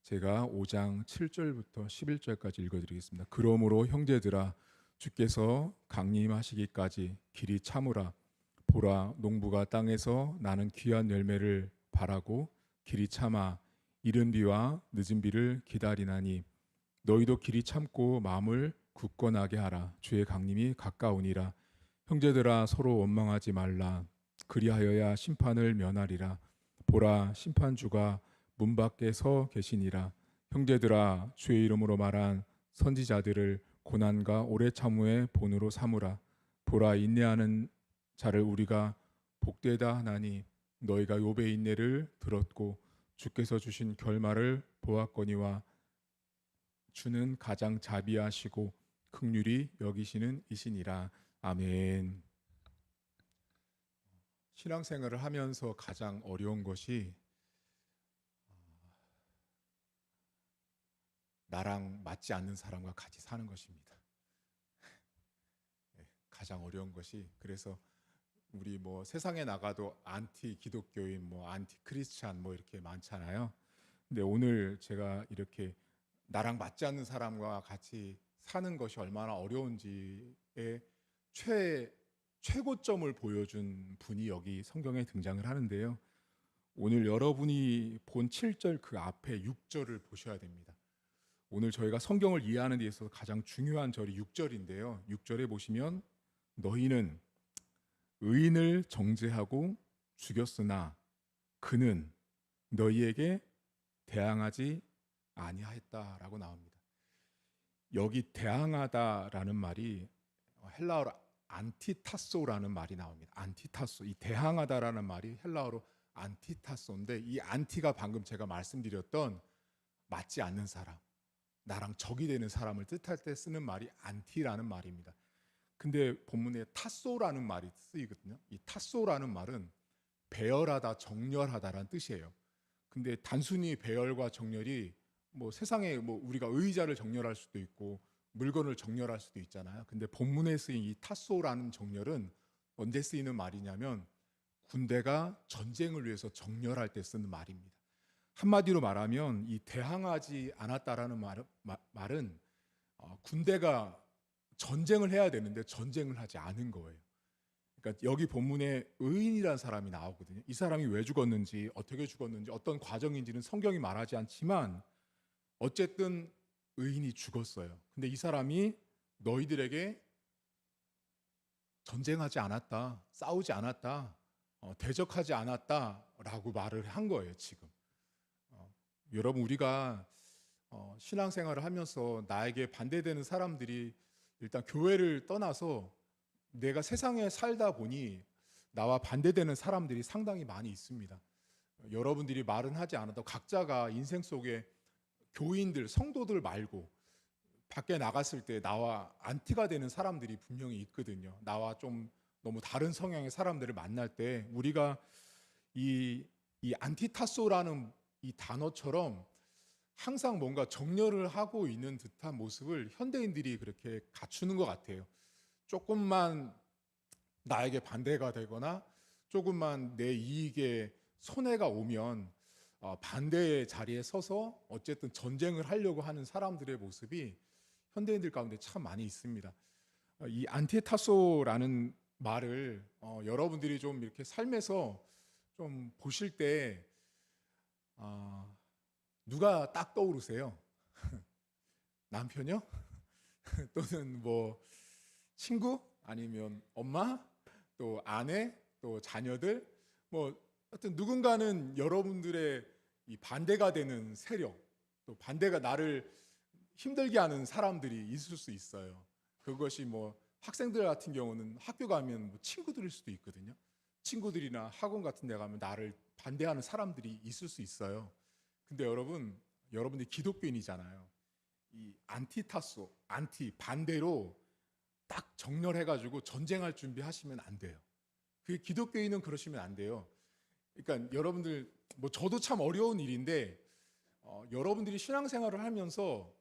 제가 5장 7절부터 11절까지 읽어드리겠습니다. 그러므로 형제들아 주께서 강림하시기까지 길이 참으라. 보라 농부가 땅에서 나는 귀한 열매를 바라고 길이 참아 이른 비와 늦은 비를 기다리나니 너희도 길이 참고 마음을 굳건하게 하라. 주의 강림이 가까우니라. 형제들아 서로 원망하지 말라. 그리하여야 심판을 면하리라. 보라 심판주가 문 밖에 서 계시니라. 형제들아 주의 이름으로 말한 선지자들을 고난과 오래 참음의 본으로 삼으라. 보라 인내하는 자를 우리가 복되다 하나니 너희가 욥의 인내를 들었고 주께서 주신 결말을 보았거니와 주는 가장 자비하시고 긍휼히 여기시는 이시니라. 아멘. 신앙생활을 하면서 가장 어려운 것이 나랑 맞지 않는 사람과 같이 사는 것입니다. 가장 어려운 것이, 그래서 우리 뭐 세상에 나가도 안티 기독교인, 뭐 안티 크리스찬 뭐 이렇게 많잖아요. 근데 오늘 제가 이렇게 나랑 맞지 않는 사람과 같이 사는 것이 얼마나 어려운지의 최고점을 보여준 분이 여기 성경에 등장을 하는데요. 오늘 여러분이 본 7절 그 앞에 6절을 보셔야 됩니다. 오늘 저희가 성경을 이해하는 데 있어서 가장 중요한 절이 6절인데요. 6절에 보시면 너희는 의인을 정죄하고 죽였으나 그는 너희에게 대항하지 아니하였다라고 나옵니다. 여기 대항하다라는 말이 헬라어로 안티타소라는 말이 나옵니다. 안티타소, 이 대항하다라는 말이 헬라어로 안티타소인데, 이 안티가 방금 제가 말씀드렸던 맞지 않는 사람, 나랑 적이 되는 사람을 뜻할 때 쓰는 말이 안티라는 말입니다. 근데 본문에 타소라는 말이 쓰이거든요. 이 타소라는 말은 배열하다, 정렬하다라는 뜻이에요. 근데 단순히 배열과 정렬이 뭐 세상에 뭐 우리가 의자를 정렬할 수도 있고 물건을 정렬할 수도 있잖아요. 근데 본문에 쓰인 이 타소라는 정렬은 언제 쓰이는 말이냐면 군대가 전쟁을 위해서 정렬할 때 쓰는 말입니다. 한마디로 말하면 이 대항하지 않았다라는 말은 군대가 전쟁을 해야 되는데 전쟁을 하지 않은 거예요. 그러니까 여기 본문에 의인이라는 사람이 나오거든요. 이 사람이 왜 죽었는지, 어떻게 죽었는지, 어떤 과정인지는 성경이 말하지 않지만 어쨌든 의인이 죽었어요. 근데 이 사람이 너희들에게 전쟁하지 않았다, 싸우지 않았다, 대적하지 않았다라고 말을 한 거예요. 지금 여러분, 우리가 신앙생활을 하면서 나에게 반대되는 사람들이 일단 교회를 떠나서 내가 세상에 살다 보니 나와 반대되는 사람들이 상당히 많이 있습니다. 여러분들이 말은 하지 않아도 각자가 인생 속에 교인들, 성도들 말고 밖에 나갔을 때 나와 안티가 되는 사람들이 분명히 있거든요. 나와 좀 너무 다른 성향의 사람들을 만날 때 우리가 이 안티타소라는 이 단어처럼 항상 뭔가 정렬을 하고 있는 듯한 모습을 현대인들이 그렇게 갖추는 것 같아요. 조금만 나에게 반대가 되거나 조금만 내 이익에 손해가 오면 반대의 자리에 서서 어쨌든 전쟁을 하려고 하는 사람들의 모습이 현대인들 가운데 참 많이 있습니다. 이 안티타소라는 말을 여러분들이 좀 이렇게 삶에서 좀 보실 때 누가 딱 떠오르세요? 남편이요? 또는 뭐 친구? 아니면 엄마? 또 아내? 또 자녀들? 뭐 하여튼 누군가는 여러분들의 이 반대가 되는 세력, 또 반대가 나를 힘들게 하는 사람들이 있을 수 있어요. 그것이 뭐 학생들 같은 경우는 학교 가면 뭐 친구들일 수도 있거든요. 친구들이나 학원 같은 데 가면 나를 반대하는 사람들이 있을 수 있어요. 근데 여러분들이 기독교인이잖아요. 이 안티타소, 안티, 반대로 딱 정렬해가지고 전쟁할 준비하시면 안 돼요. 그게 기독교인은 그러시면 안 돼요. 그러니까 여러분들, 뭐 저도 참 어려운 일인데 여러분들이 신앙생활을 하면서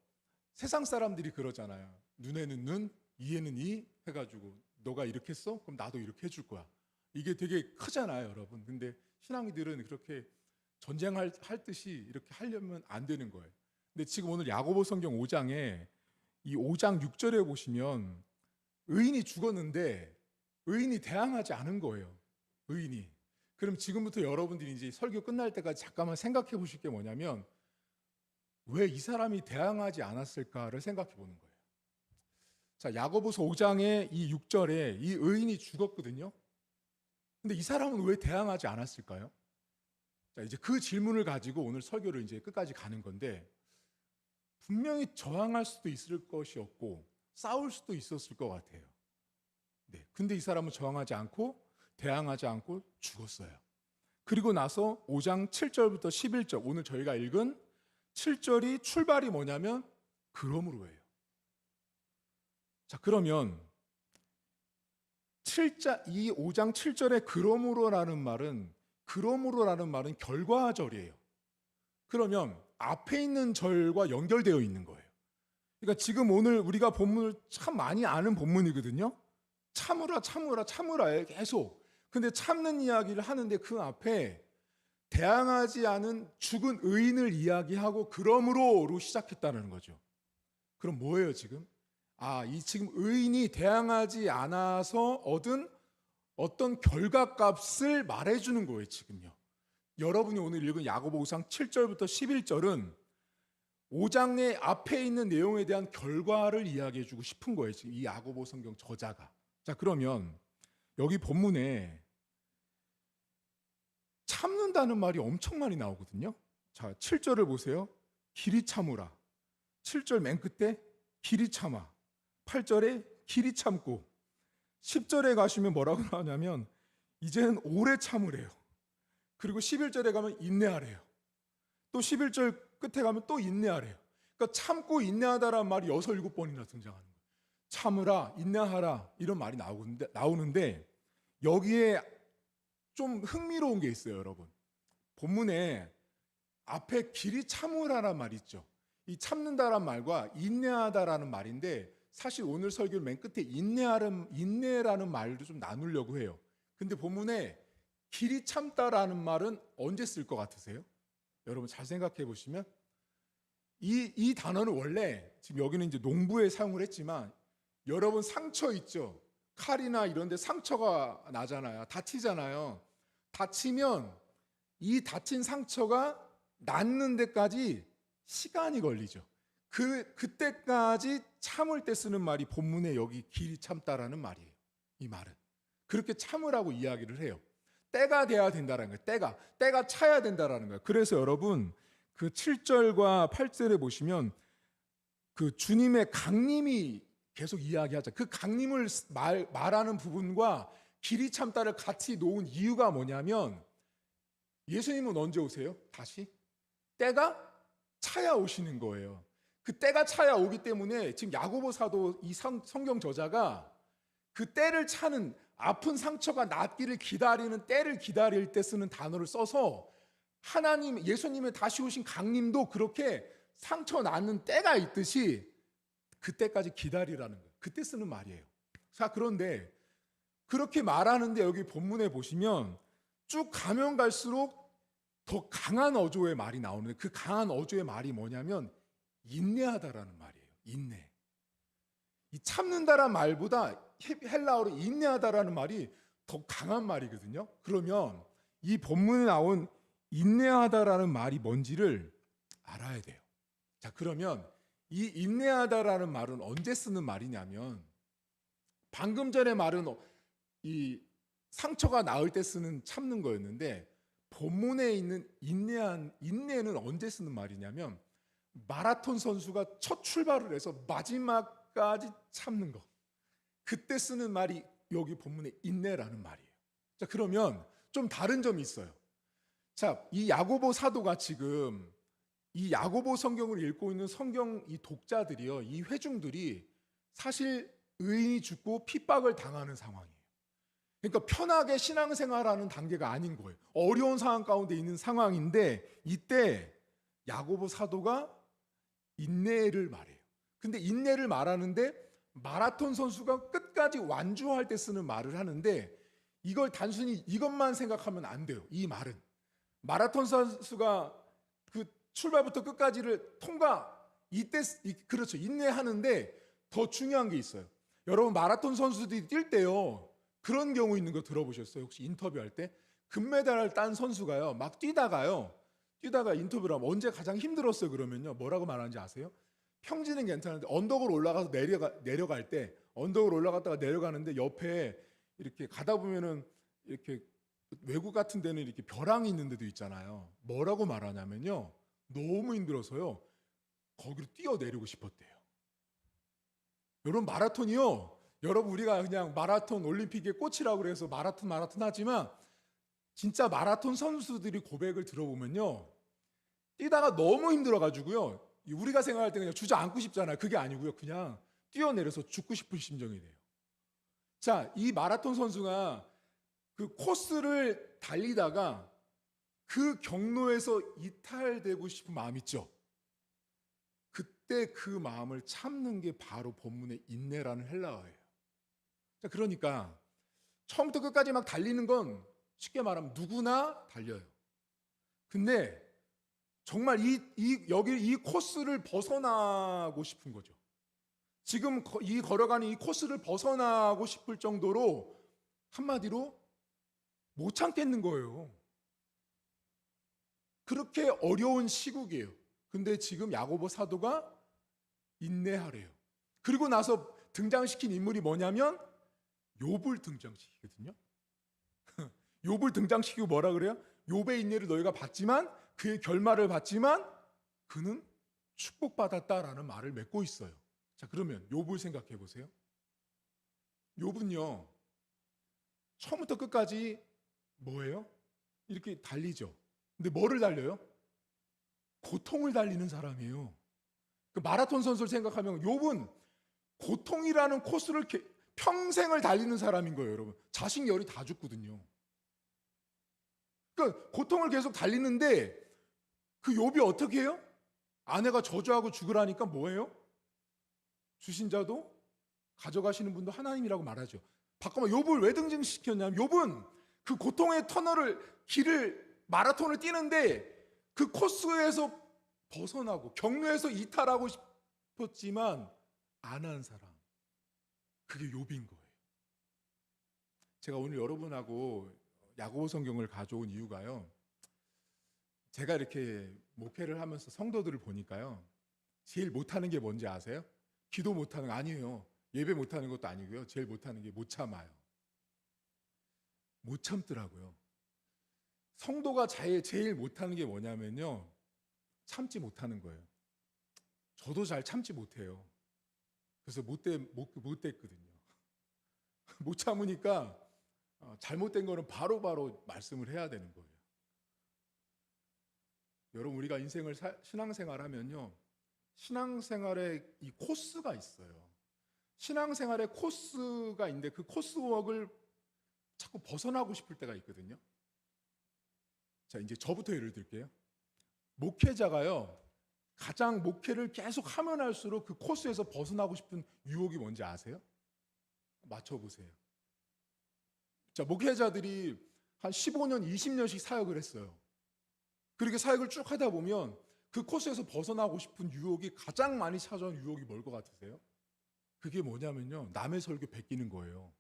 세상 사람들이 그러잖아요. 눈에는 눈, 이에는 이 해가지고 너가 이렇게 했어? 그럼 나도 이렇게 해줄 거야. 이게 되게 크잖아요, 여러분. 근데 신앙이들은 그렇게 전쟁할 듯이 이렇게 하려면 안 되는 거예요. 근데 지금 오늘 야고보 성경 5장에 이 5장 6절에 보시면 의인이 죽었는데 의인이 대항하지 않은 거예요. 의인이. 그럼 지금부터 여러분들이 이제 설교 끝날 때까지 잠깐만 생각해 보실 게 뭐냐면 왜 이 사람이 대항하지 않았을까를 생각해 보는 거예요. 자, 야고보서 5장의 이 6절에 이 의인이 죽었거든요. 근데 이 사람은 왜 대항하지 않았을까요? 자, 이제 그 질문을 가지고 오늘 설교를 이제 끝까지 가는 건데 분명히 저항할 수도 있을 것이었고 싸울 수도 있었을 것 같아요. 네. 근데 이 사람은 저항하지 않고 대항하지 않고 죽었어요. 그리고 나서 5장 7절부터 11절 오늘 저희가 읽은 7절이 출발이 뭐냐면 그러므로예요. 자, 그러면 이 5장 7절의 그러므로라는 말은 결과절이에요. 그러면 앞에 있는 절과 연결되어 있는 거예요. 그러니까 지금 오늘 우리가 본문을 참 많이 아는 본문이거든요. 참으라 계속. 근데 참는 이야기를 하는데 그 앞에 대항하지 않은 죽은 의인을 이야기하고 그러므로로 시작했다는 거죠. 그럼 뭐예요 지금? 이 지금 의인이 대항하지 않아서 얻은 어떤 결과값을 말해주는 거예요 지금요. 여러분이 오늘 읽은 야고보 5장 7절부터 11절은 5장의 앞에 있는 내용에 대한 결과를 이야기해주고 싶은 거예요 지금 이 야고보 성경 저자가. 자, 그러면 여기 본문에 참는다는 말이 엄청 많이 나오거든요. 자, 7절을 보세요. 길이 참으라. 7절 맨 끝에 길이 참아. 8절에 길이 참고 10절에 가시면 뭐라고 나오냐면 이제는 오래 참으래요. 그리고 11절에 가면 인내하래요. 또 11절 끝에 가면 또 인내하래요. 그러니까 참고 인내하다라는 말이 6, 7번이나 등장하는 거예요. 참으라, 인내하라 이런 말이 나오는데 여기에 좀 흥미로운 게 있어요, 여러분. 본문에 앞에 길이 참으라는 말이 있죠. 이 참는다란 말과 인내하다라는 말인데 사실 오늘 설교 맨 끝에 인내라는 말도 좀 나누려고 해요. 근데 본문에 길이 참다라는 말은 언제 쓸 것 같으세요? 여러분 잘 생각해 보시면 이 단어는 원래 지금 여기는 이제 농부에 사용을 했지만 여러분 상처 있죠? 칼이나 이런 데 상처가 나잖아요. 다치잖아요. 다치면 이 다친 상처가 낫는 데까지 시간이 걸리죠. 그때까지 참을 때 쓰는 말이 본문에 여기 길이 참다라는 말이에요. 이 말은. 그렇게 참으라고 이야기를 해요. 때가 돼야 된다라는 거예요. 때가 차야 된다라는 거예요. 그래서 여러분 그 7절과 8절에 보시면 그 주님의 강림이 계속 이야기하자. 그 강림을 말하는 부분과 길이 참다를 같이 놓은 이유가 뭐냐면 예수님은 언제 오세요? 다시? 때가 차야 오시는 거예요. 그 때가 차야 오기 때문에 지금 야고보 사도 이 성경 저자가 그 때를 차는 아픈 상처가 낫기를 기다리는 때를 기다릴 때 쓰는 단어를 써서 예수님의 다시 오신 강림도 그렇게 상처 낫는 때가 있듯이 그때까지 기다리라는 거예요. 그때 쓰는 말이에요. 자, 그런데 그렇게 말하는데 여기 본문에 보시면 쭉 가면 갈수록 더 강한 어조의 말이 나오는데 그 강한 어조의 말이 뭐냐면 인내하다라는 말이에요. 인내. 이 참는다라는 말보다 헬라어로 인내하다라는 말이 더 강한 말이거든요. 그러면 이 본문에 나온 인내하다라는 말이 뭔지를 알아야 돼요. 자, 그러면 이 인내하다라는 말은 언제 쓰는 말이냐면 방금 전에 말은 이 상처가 나을 때 쓰는 참는 거였는데 본문에 있는 인내는 언제 쓰는 말이냐면 마라톤 선수가 첫 출발을 해서 마지막까지 참는 거. 그때 쓰는 말이 여기 본문에 인내라는 말이에요. 자, 그러면 좀 다른 점이 있어요. 자, 이 야고보 사도가 지금 이 야고보 성경을 읽고 있는 성경 이 독자들이요, 이 회중들이 사실 의인이 죽고 핍박을 당하는 상황이에요. 그러니까 편하게 신앙생활하는 단계가 아닌 거예요. 어려운 상황 가운데 있는 상황인데 이때 야고보 사도가 인내를 말해요. 근데 인내를 말하는데 마라톤 선수가 끝까지 완주할 때 쓰는 말을 하는데 이걸 단순히 이것만 생각하면 안 돼요. 이 말은 마라톤 선수가 그 출발부터 끝까지를 그렇죠. 인내하는데 더 중요한 게 있어요. 여러분 마라톤 선수들이 뛸 때요. 그런 경우 있는 거 들어보셨어요? 혹시 인터뷰할 때 금메달을 딴 선수가요. 막 뛰다가 인터뷰를 하면 언제 가장 힘들었어요? 그러면요. 뭐라고 말하는지 아세요? 평지는 괜찮은데 언덕으로 올라가서 내려갈 때 언덕으로 올라갔다가 내려가는데 옆에 이렇게 가다 보면은 이렇게 외국 같은 데는 이렇게 벼랑이 있는 데도 있잖아요. 뭐라고 말하냐면요. 너무 힘들어서요. 거기로 뛰어내리고 싶었대요. 여러분 마라톤이요. 여러분 우리가 그냥 마라톤 올림픽의 꽃이라고 그래서 마라톤 하지만 진짜 마라톤 선수들이 고백을 들어보면요. 뛰다가 너무 힘들어가지고요. 우리가 생각할 때 그냥 주저앉고 싶잖아요. 그게 아니고요. 그냥 뛰어내려서 죽고 싶은 심정이 돼요. 자, 이 마라톤 선수가 그 코스를 달리다가 그 경로에서 이탈되고 싶은 마음 있죠. 그때 그 마음을 참는 게 바로 본문의 인내라는 헬라어예요. 자, 그러니까 처음부터 끝까지 막 달리는 건 쉽게 말하면 누구나 달려요. 근데 정말 이 코스를 벗어나고 싶은 거죠. 지금 걸어가는 이 코스를 벗어나고 싶을 정도로 한마디로 못 참겠는 거예요. 그렇게 어려운 시국이에요. 근데 지금 야고보 사도가 인내하래요. 그리고 나서 등장시킨 인물이 뭐냐면 욥을 등장시키거든요. 욥을 등장시키고 뭐라 그래요? 욥의 인내를 너희가 봤지만 그의 결말을 봤지만 그는 축복받았다라는 말을 맺고 있어요. 자, 그러면 욥을 생각해 보세요. 욥은요. 처음부터 끝까지 뭐예요? 이렇게 달리죠. 근데 뭐를 달려요? 고통을 달리는 사람이에요. 그 마라톤 선수를 생각하면 욥은 고통이라는 코스를 평생을 달리는 사람인 거예요, 여러분. 자식 열이 다 죽거든요. 그러니까 고통을 계속 달리는데 그 욥이 어떻게 해요? 아내가 저주하고 죽으라니까 뭐예요? 주신 자도 가져가시는 분도 하나님이라고 말하죠. 바꿔면 욥을 왜 등장시켰냐면 욥은 그 고통의 길을 마라톤을 뛰는데 그 코스에서 벗어나고 경로에서 이탈하고 싶었지만 안 한 사람. 그게 욥인 거예요. 제가 오늘 여러분하고 야고보 성경을 가져온 이유가요. 제가 이렇게 목회를 하면서 성도들을 보니까요. 제일 못하는 게 뭔지 아세요? 기도 못하는 거 아니에요. 예배 못하는 것도 아니고요. 제일 못하는 게 못 참아요. 못 참더라고요. 성도가 제일 못하는 게 뭐냐면요. 참지 못하는 거예요. 저도 잘 참지 못해요. 그래서 못 됐거든요. 못 참으니까 잘못된 거는 바로바로 말씀을 해야 되는 거예요. 여러분 우리가 신앙생활 하면요. 신앙생활에 이 코스가 있어요. 신앙생활에 코스가 있는데 그 코스웍을 자꾸 벗어나고 싶을 때가 있거든요. 자, 이제 저부터 예를 들게요. 목회자가요. 가장 목회를 계속 하면 할수록 그 코스에서 벗어나고 싶은 유혹이 뭔지 아세요? 맞춰보세요. 자, 목회자들이 한 15년, 20년씩 사역을 했어요. 그렇게 사역을 쭉 하다 보면 그 코스에서 벗어나고 싶은 유혹이 가장 많이 찾아온 유혹이 뭘 것 같으세요? 그게 뭐냐면요. 남의 설교 베끼는 거예요.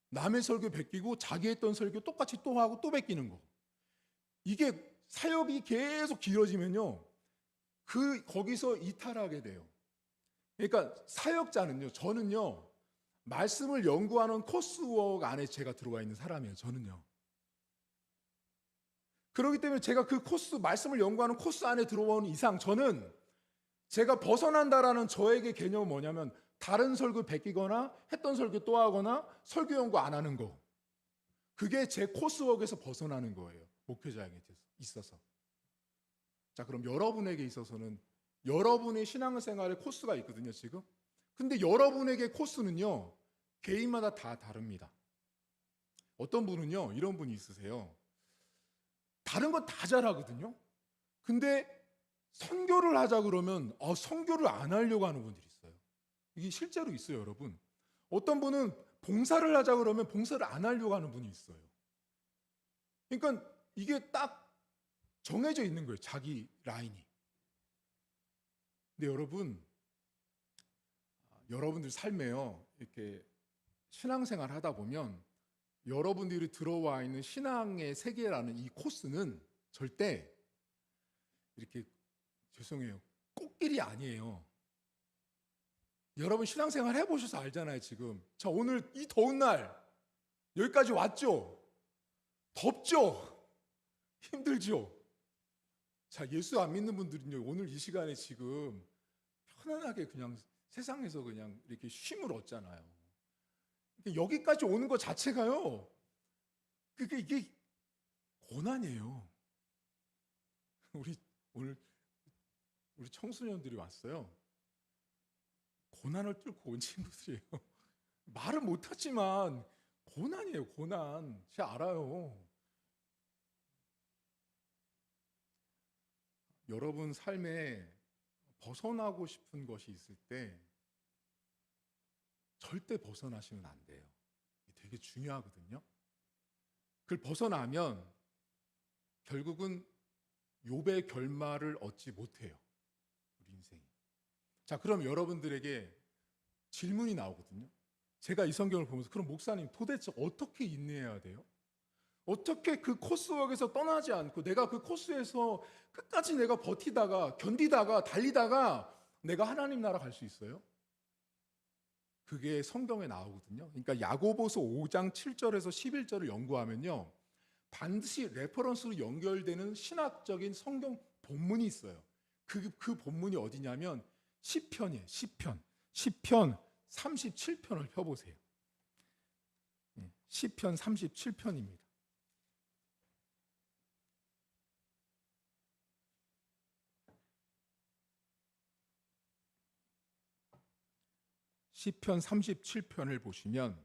남의 설교 베끼고 자기 했던 설교 똑같이 또 하고 또 베끼는 거. 이게 사역이 계속 길어지면요. 거기서 이탈하게 돼요. 그러니까 사역자는요. 저는요. 말씀을 연구하는 코스웍 안에 제가 들어와 있는 사람이에요. 저는요. 그렇기 때문에 제가 말씀을 연구하는 코스 안에 들어오는 이상 저는 제가 벗어난다라는 저에게 개념은 뭐냐면 다른 설교 베끼거나 했던 설교 또 하거나 설교 연구 안 하는 거. 그게 제 코스웍에서 벗어나는 거예요. 목회자에게 있어서. 자, 그럼 여러분에게 있어서는 여러분의 신앙생활에 코스가 있거든요, 지금. 근데 여러분에게 코스는요. 개인마다 다 다릅니다. 어떤 분은요. 이런 분이 있으세요. 다른 건 다 잘하거든요. 근데 선교를 하자 그러면 선교를 안 하려고 하는 분들이 있어요. 이게 실제로 있어요, 여러분. 어떤 분은 봉사를 하자 그러면 봉사를 안 하려고 하는 분이 있어요. 그러니까 이게 딱 정해져 있는 거예요. 자기 라인이. 근데 여러분들 삶에요. 이렇게 신앙생활 하다 보면 여러분들이 들어와 있는 신앙의 세계라는 이 코스는 절대 이렇게, 죄송해요, 꽃길이 아니에요. 여러분 신앙생활 해보셔서 알잖아요. 지금 자, 오늘 이 더운 날 여기까지 왔죠. 덥죠. 힘들죠. 자, 예수 안 믿는 분들은요, 오늘 이 시간에 지금 편안하게 그냥 세상에서 그냥 이렇게 쉼을 얻잖아요. 여기까지 오는 것 자체가요, 이게 고난이에요. 오늘 우리 청소년들이 왔어요. 고난을 뚫고 온 친구들이에요. 말은 못하지만 고난이에요. 고난. 제가 알아요. 여러분 삶에 벗어나고 싶은 것이 있을 때 절대 벗어나시면 안 돼요. 이게 되게 중요하거든요. 그걸 벗어나면 결국은 욥의 결말을 얻지 못해요. 우리 인생이. 자, 그럼 여러분들에게 질문이 나오거든요. 제가 이 성경을 보면서, 그럼 목사님 도대체 어떻게 인내해야 돼요? 어떻게 그 코스웍에서 떠나지 않고 내가 그 코스에서 끝까지 내가 버티다가 견디다가 달리다가 내가 하나님 나라 갈 수 있어요? 그게 성경에 나오거든요. 그러니까 야고보서 5장 7절에서 11절을 연구하면요, 반드시 레퍼런스로 연결되는 신학적인 성경 본문이 있어요. 그 본문이 어디냐면 시편이에요. 시편 37편을 펴보세요. 시편 37편입니다. 시편 37편을 보시면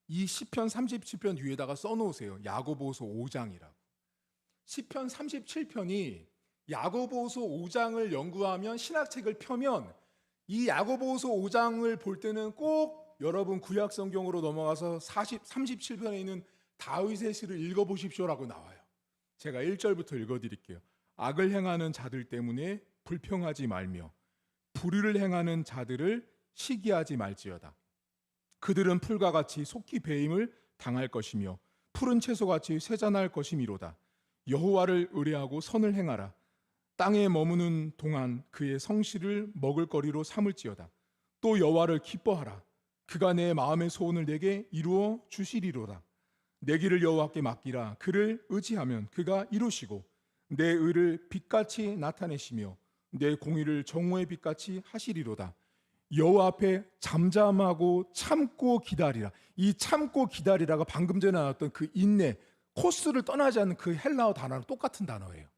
이 시편 37편 위에다가 써놓으세요. 야고보서 5장이라고. 시편 37편이 야고보서 5장을 연구하면, 신학책을 펴면 이 야고보서 5장을 볼 때는 꼭 여러분 구약 성경으로 넘어가서 37편에 있는 다윗의 시를 읽어보십시오라고 나와요. 제가 1절부터 읽어드릴게요. 악을 행하는 자들 때문에 불평하지 말며 불의를 행하는 자들을 시기하지 말지어다. 그들은 풀과 같이 속히 배임을 당할 것이며 푸른 채소같이 쇠잔할 것이미로다. 여호와를 의뢰하고 선을 행하라. 땅에 머무는 동안 그의 성실을 먹을거리로 삼을지어다. 또 여호와를 기뻐하라. 그가 내 마음의 소원을 내게 이루어 주시리로다. 내 길을 여호와께 맡기라. 그를 의지하면 그가 이루시고 내 의를 빛같이 나타내시며 내 공의를 정오의 빛같이 하시리로다. 여호와 앞에 잠잠하고 참고 기다리라. 이 참고 기다리라가 방금 전에 나왔던 그 인내, 코스를 떠나지 않는 그 헬라어 단어랑 똑같은 단어예요.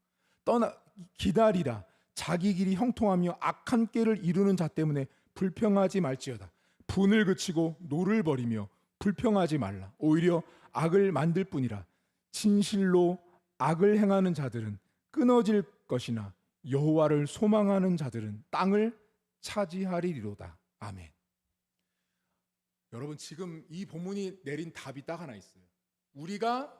기다리라. 자기 길이 형통하며 악한 꾀를 이루는 자 때문에 불평하지 말지어다. 분을 그치고 노를 버리며 불평하지 말라. 오히려 악을 만들 뿐이라. 진실로 악을 행하는 자들은 끊어질 것이나 여호와를 소망하는 자들은 땅을 차지하리로다. 아멘. 여러분, 지금 이 본문이 내린 답이 딱 하나 있어요. 우리가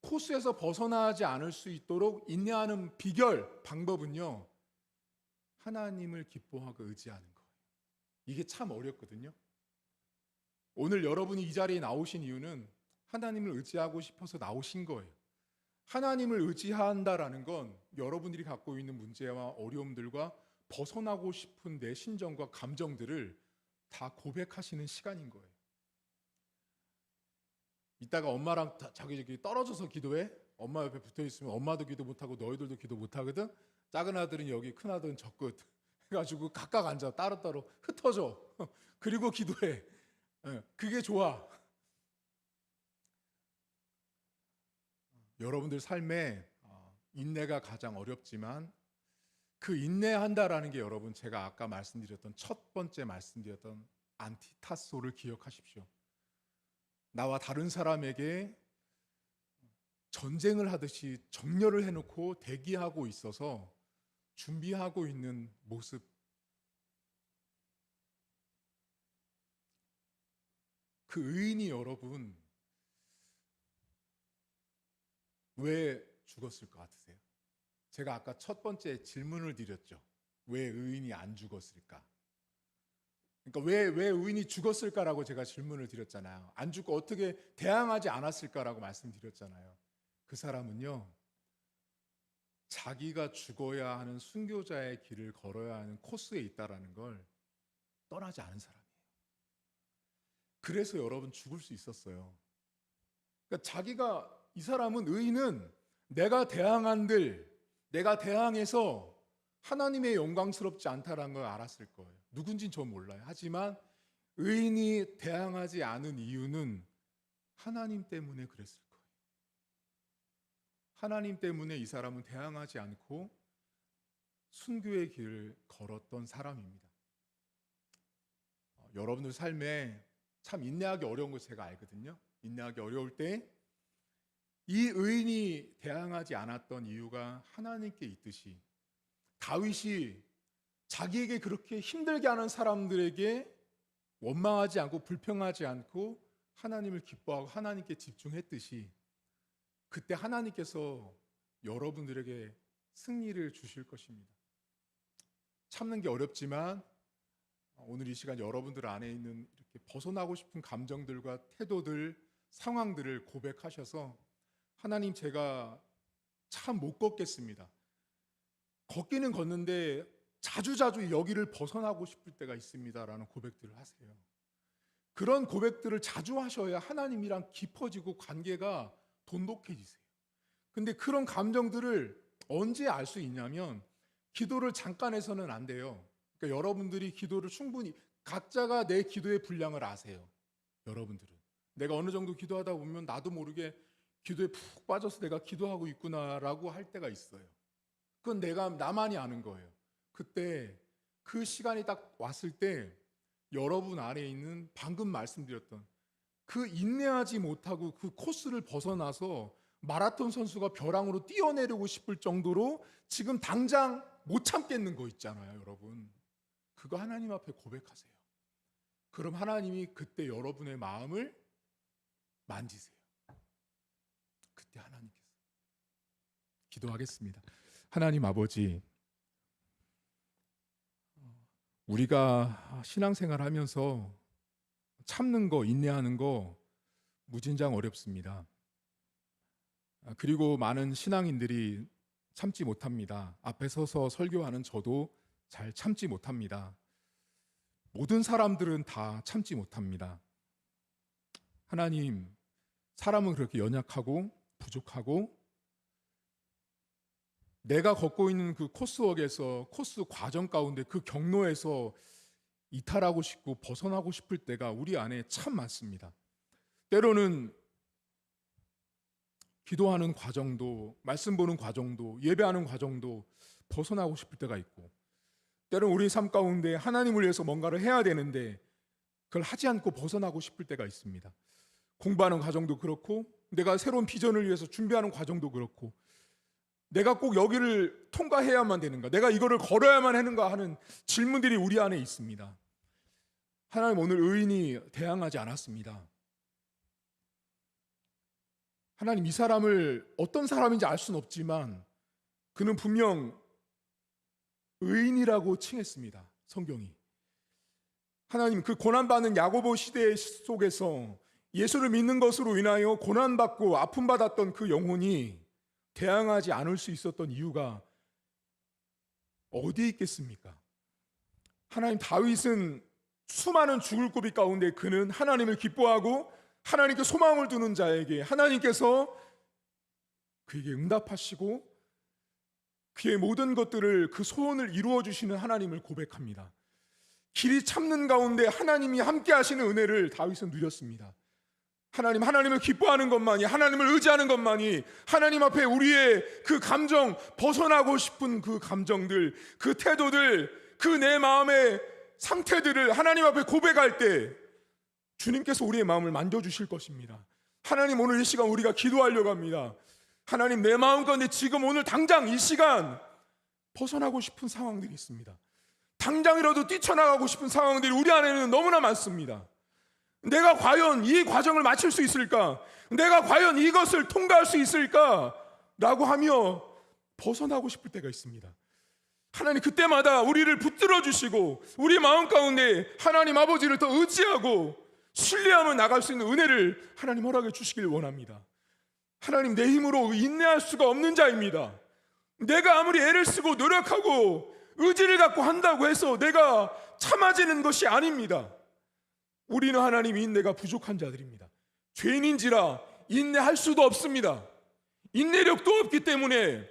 코스에서 벗어나지 않을 수 있도록 인내하는 비결, 방법은요, 하나님을 기뻐하고 의지하는 거예요. 이게 참 어렵거든요. 오늘 여러분이 이 자리에 나오신 이유는 하나님을 의지하고 싶어서 나오신 거예요. 하나님을 의지한다라는 건 여러분들이 갖고 있는 문제와 어려움들과 벗어나고 싶은 내 심정과 감정들을 다 고백하시는 시간인 거예요. 이따가 엄마랑 자기 떨어져서 기도해. 엄마 옆에 붙어 있으면 엄마도 기도 못하고 너희들도 기도 못하거든. 작은 아들은 여기, 큰 아들은 저 끝 해가지고 각각 앉아 따로따로 흩어져. 그리고 기도해. 그게 좋아. 여러분들 삶에 인내가 가장 어렵지만 그 인내한다라는 게, 여러분, 제가 아까 말씀드렸던 첫 번째 말씀드렸던 안티타소를 기억하십시오. 나와 다른 사람에게 전쟁을 하듯이 정렬을 해놓고 대기하고 있어서 준비하고 있는 모습. 그 의인이 여러분 왜 죽었을 것 같으세요? 제가 아까 첫 번째 질문을 드렸죠. 왜 의인이 안 죽었을까? 그러니까 왜 의인이 죽었을까라고 제가 질문을 드렸잖아요. 안 죽고 어떻게 대항하지 않았을까라고 말씀드렸잖아요. 그 사람은요, 자기가 죽어야 하는 순교자의 길을 걸어야 하는 코스에 있다라는 걸 떠나지 않은 사람이에요. 그래서 여러분 죽을 수 있었어요. 그러니까 자기가, 이 사람은, 의인은 내가 대항한들, 내가 대항해서 하나님의 영광스럽지 않다라는 걸 알았을 거예요. 누군진 저 몰라요. 하지만 의인이 대항하지 않은 이유는 하나님 때문에 그랬을 거예요. 하나님 때문에 이 사람은 대항하지 않고 순교의 길을 걸었던 사람입니다. 여러분들 삶에 참 인내하기 어려운 걸 제가 알거든요. 인내하기 어려울 때 이 의인이 대항하지 않았던 이유가 하나님께 있듯이, 다윗이 자기에게 그렇게 힘들게 하는 사람들에게 원망하지 않고 불평하지 않고 하나님을 기뻐하고 하나님께 집중했듯이, 그때 하나님께서 여러분들에게 승리를 주실 것입니다. 참는 게 어렵지만 오늘 이 시간 여러분들 안에 있는 이렇게 벗어나고 싶은 감정들과 태도들, 상황들을 고백하셔서, 하나님, 제가 참 못 걷겠습니다. 걷기는 걷는데 자주자주 여기를 벗어나고 싶을 때가 있습니다라는 고백들을 하세요. 그런 고백들을 자주 하셔야 하나님이랑 깊어지고 관계가 돈독해지세요. 근데 그런 감정들을 언제 알 수 있냐면, 기도를 잠깐 해서는 안 돼요. 그러니까 여러분들이 기도를 충분히, 각자가 내 기도의 분량을 아세요. 여러분들은 내가 어느 정도 기도하다 보면 나도 모르게 기도에 푹 빠져서 내가 기도하고 있구나라고 할 때가 있어요. 그건 나만이 아는 거예요. 그때 그 시간이 딱 왔을 때 여러분 안에 있는, 방금 말씀드렸던 그 인내하지 못하고 그 코스를 벗어나서 마라톤 선수가 벼랑으로 뛰어내리고 싶을 정도로 지금 당장 못 참겠는 거 있잖아요, 여러분. 그거 하나님 앞에 고백하세요. 그럼 하나님이 그때 여러분의 마음을 만지세요. 그때 하나님께서. 기도하겠습니다. 하나님 아버지, 우리가 신앙생활 하면서 참는 거, 인내하는 거 무진장 어렵습니다. 그리고 많은 신앙인들이 참지 못합니다. 앞에 서서 설교하는 저도 잘 참지 못합니다. 모든 사람들은 다 참지 못합니다. 하나님, 사람은 그렇게 연약하고 부족하고, 내가 걷고 있는 그 코스웍에서, 코스 과정 가운데 그 경로에서 이탈하고 싶고 벗어나고 싶을 때가 우리 안에 참 많습니다. 때로는 기도하는 과정도, 말씀 보는 과정도, 예배하는 과정도 벗어나고 싶을 때가 있고, 때로는 우리 삶 가운데 하나님을 위해서 뭔가를 해야 되는데 그걸 하지 않고 벗어나고 싶을 때가 있습니다. 공부하는 과정도 그렇고, 내가 새로운 비전을 위해서 준비하는 과정도 그렇고, 내가 꼭 여기를 통과해야만 되는가, 내가 이거를 걸어야만 하는가 하는 질문들이 우리 안에 있습니다. 하나님, 오늘 의인이 대항하지 않았습니다. 하나님, 이 사람을 어떤 사람인지 알 수는 없지만 그는 분명 의인이라고 칭했습니다. 성경이. 하나님, 그 고난받는 야고보 시대 속에서 예수를 믿는 것으로 인하여 고난받고 아픔받았던 그 영혼이 대항하지 않을 수 있었던 이유가 어디에 있겠습니까? 하나님, 다윗은 수많은 죽을 고비 가운데 그는 하나님을 기뻐하고 하나님께 소망을 두는 자에게 하나님께서 그에게 응답하시고 그의 모든 것들을, 그 소원을 이루어 주시는 하나님을 고백합니다. 길이 참는 가운데 하나님이 함께 하시는 은혜를 다윗은 누렸습니다. 하나님을 기뻐하는 것만이, 하나님을 의지하는 것만이, 하나님 앞에 우리의 그 감정, 벗어나고 싶은 그 감정들, 그 태도들, 그 내 마음의 상태들을 하나님 앞에 고백할 때 주님께서 우리의 마음을 만져주실 것입니다. 하나님, 오늘 이 시간 우리가 기도하려고 합니다. 하나님, 내 마음 가운데 지금 오늘 당장 이 시간 벗어나고 싶은 상황들이 있습니다. 당장이라도 뛰쳐나가고 싶은 상황들이 우리 안에는 너무나 많습니다. 내가 과연 이 과정을 마칠 수 있을까? 내가 과연 이것을 통과할 수 있을까? 라고 하며 벗어나고 싶을 때가 있습니다. 하나님 그때마다 우리를 붙들어 주시고 우리 마음 가운데 하나님 아버지를 더 의지하고 신뢰하며 나갈 수 있는 은혜를 하나님 허락해 주시길 원합니다. 하나님, 내 힘으로 인내할 수가 없는 자입니다. 내가 아무리 애를 쓰고 노력하고 의지를 갖고 한다고 해서 내가 참아지는 것이 아닙니다. 우리는 하나님 인내가 부족한 자들입니다. 죄인인지라 인내할 수도 없습니다. 인내력도 없기 때문에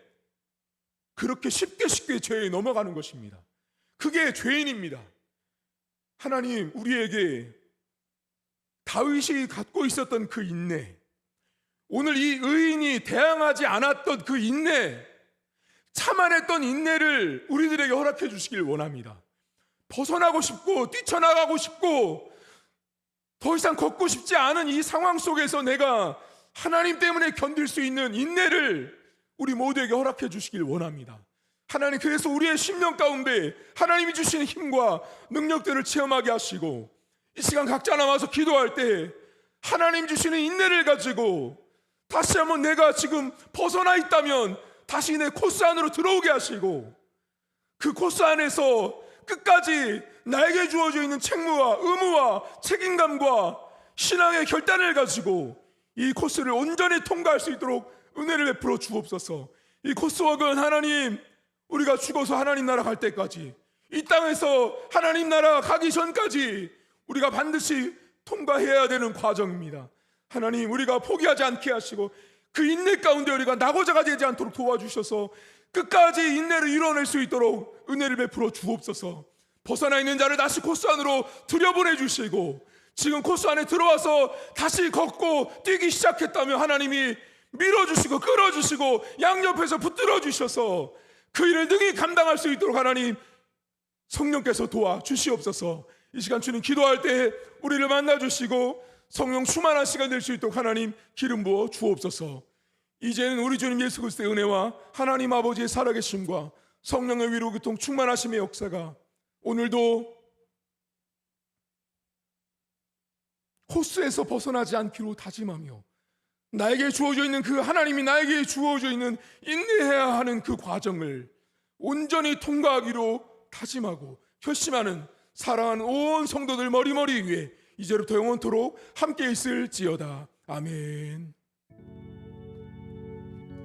그렇게 쉽게 죄에 넘어가는 것입니다. 그게 죄인입니다. 하나님, 우리에게 다윗이 갖고 있었던 그 인내, 오늘 이 의인이 대항하지 않았던 그 인내, 참아냈던 인내를 우리들에게 허락해 주시길 원합니다. 벗어나고 싶고 뛰쳐나가고 싶고 더 이상 걷고 싶지 않은 이 상황 속에서 내가 하나님 때문에 견딜 수 있는 인내를 우리 모두에게 허락해 주시길 원합니다. 하나님, 그래서 우리의 심령 가운데 하나님이 주시는 힘과 능력들을 체험하게 하시고 이 시간 각자 나와서 기도할 때 하나님 주시는 인내를 가지고 다시 한번 내가 지금 벗어나 있다면 다시 내 코스 안으로 들어오게 하시고 그 코스 안에서 끝까지 나에게 주어져 있는 책무와 의무와 책임감과 신앙의 결단을 가지고 이 코스를 온전히 통과할 수 있도록 은혜를 베풀어 주옵소서. 이 코스웍은 하나님, 우리가 죽어서 하나님 나라 갈 때까지, 이 땅에서 하나님 나라 가기 전까지 우리가 반드시 통과해야 되는 과정입니다. 하나님, 우리가 포기하지 않게 하시고 그 인내 가운데 우리가 낙오자가 되지 않도록 도와주셔서 끝까지 인내를 이뤄낼 수 있도록 은혜를 베풀어 주옵소서. 벗어나 있는 자를 다시 코스 안으로 들여보내 주시고 지금 코스 안에 들어와서 다시 걷고 뛰기 시작했다면 하나님이 밀어주시고 끌어주시고 양옆에서 붙들어 주셔서 그 일을 능히 감당할 수 있도록 하나님 성령께서 도와주시옵소서. 이 시간 주님 기도할 때 우리를 만나주시고 성령 충만한 시간 될 수 있도록 하나님 기름 부어 주옵소서. 이제는 우리 주님 예수 그리스도의 은혜와 하나님 아버지의 살아계심과 성령의 위로 교통 충만하심의 역사가 오늘도 코스에서 벗어나지 않기로 다짐하며 나에게 주어져 있는 그 하나님이 나에게 주어져 있는 인내해야 하는 그 과정을 온전히 통과하기로 다짐하고 결심하는 사랑하는 온 성도들 머리머리 위에 이제부터 영원토록 함께 있을지어다. 아멘.